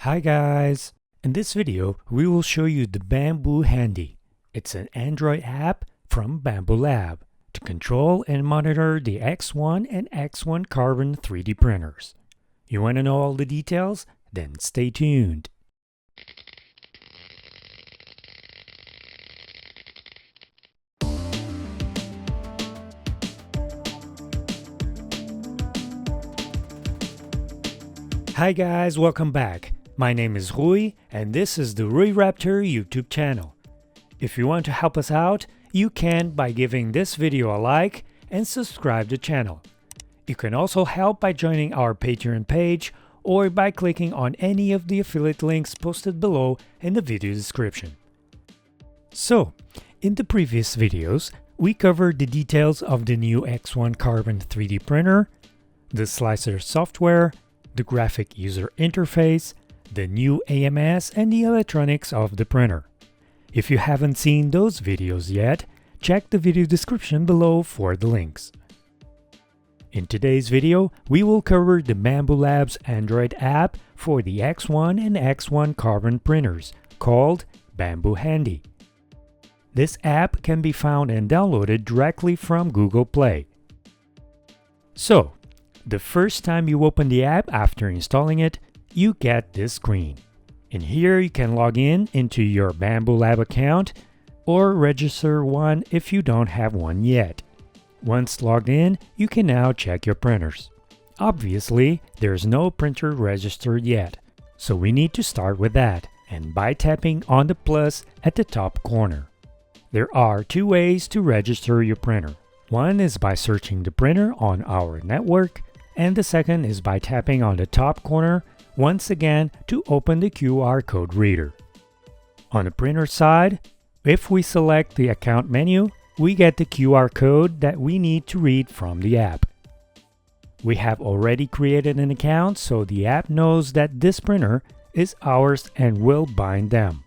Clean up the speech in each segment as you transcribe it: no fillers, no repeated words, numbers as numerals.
Hi guys! In this video, we will show you the Bambu Handy. It's an Android app from BambuLab to control and monitor the X1 and X1 Carbon 3D printers. You want to know all the details? Then stay tuned. Hi guys, welcome back. My name is Rui and this is the Rui Raptor YouTube channel. If you want to help us out, you can by giving this video a like and subscribe to the channel. You can also help by joining our Patreon page or by clicking on any of the affiliate links posted below in the video description. So, in the previous videos, we covered the details of the new X1 Carbon 3D printer, the slicer software, the graphic user interface, the new AMS, and the electronics of the printer. If you haven't seen those videos yet, check the video description below for the links. In today's video, we will cover the BambuLab's Android app for the X1 and X1 Carbon printers called Bambu Handy. This app can be found and downloaded directly from Google Play. So, the first time you open the app after installing it, you get this screen. In here you can log in into your BambuLab account or register one if you don't have one yet. Once logged in, you can now check your printers. Obviously, there's no printer registered yet, so we need to start with that and by tapping on the plus at the top corner. There are two ways to register your printer. One is by searching the printer on our network, and the second is by tapping on the top corner once again to open the QR code reader. On the printer side, if we select the account menu, we get the QR code that we need to read from the app. We have already created an account, so the app knows that this printer is ours and will bind them.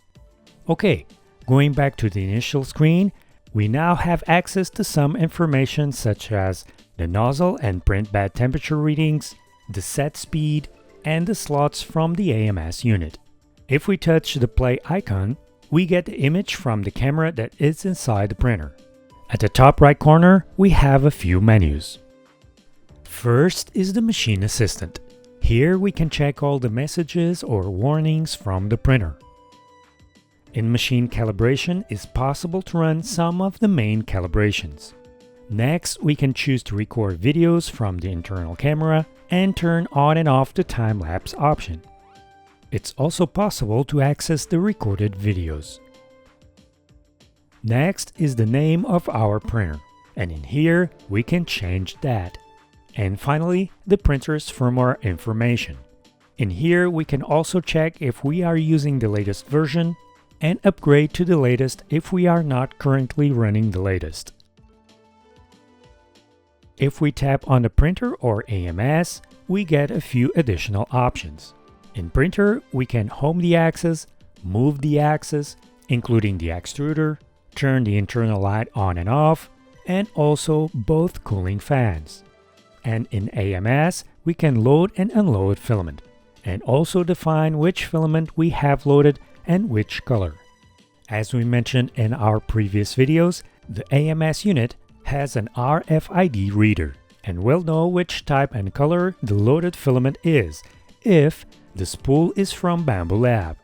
Okay, going back to the initial screen, we now have access to some information such as the nozzle and print bed temperature readings, the set speed, and the slots from the AMS unit. If we touch the play icon, we get the image from the camera that is inside the printer. At the top right corner, we have a few menus. First is the Machine Assistant. Here we can check all the messages or warnings from the printer. In Machine Calibration, it's possible to run some of the main calibrations. Next, we can choose to record videos from the internal camera and turn on and off the time-lapse option. It's also possible to access the recorded videos. Next is the name of our printer, and in here we can change that. And finally, the printer's firmware information. In here we can also check if we are using the latest version and upgrade to the latest if we are not currently running the latest. If we tap on the printer or AMS, we get a few additional options. In printer, we can home the axis, move the axis, including the extruder, turn the internal light on and off, and also both cooling fans. And in AMS, we can load and unload filament, and also define which filament we have loaded and which color. As we mentioned in our previous videos, the AMS unit has an RFID reader and will know which type and color the loaded filament is if the spool is from BambuLab.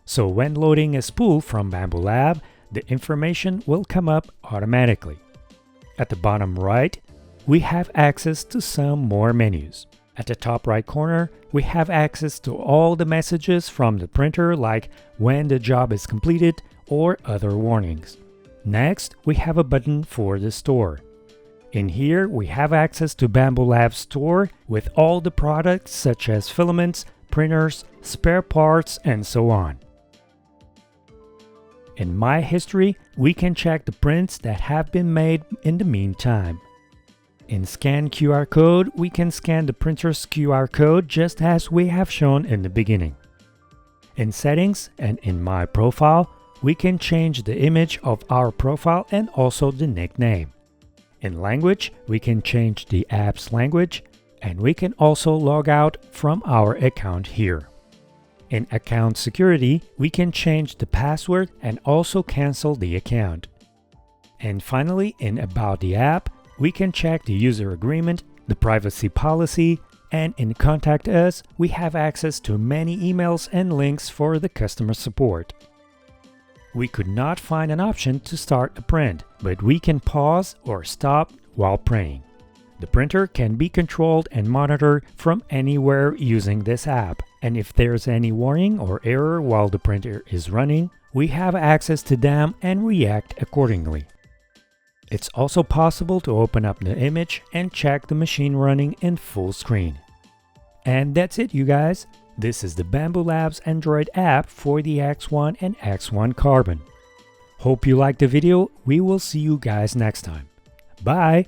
So when loading a spool from BambuLab, the information will come up automatically. At the bottom right, we have access to some more menus. At the top right corner, we have access to all the messages from the printer like when the job is completed or other warnings. Next, we have a button for the store. In here, we have access to BambuLab's store with all the products such as filaments, printers, spare parts, and so on. In My History, we can check the prints that have been made in the meantime. In Scan QR Code, we can scan the printer's QR code just as we have shown in the beginning. In Settings and in My Profile, we can change the image of our profile and also the nickname. In Language, we can change the app's language, and we can also log out from our account here. In account security, we can change the password and also cancel the account. And finally, in About the App, we can check the user agreement, the privacy policy, and in Contact Us, we have access to many emails and links for the customer support. We could not find an option to start a print, but we can pause or stop while praying. The printer can be controlled and monitored from anywhere using this app, and if there's any warning or error while the printer is running, we have access to them and react accordingly. It's also possible to open up the image and check the machine running in full screen. And that's it, you guys. This is the BambuLab's Android app for the X1 and X1 Carbon. Hope you liked the video. We will see you guys next time. Bye!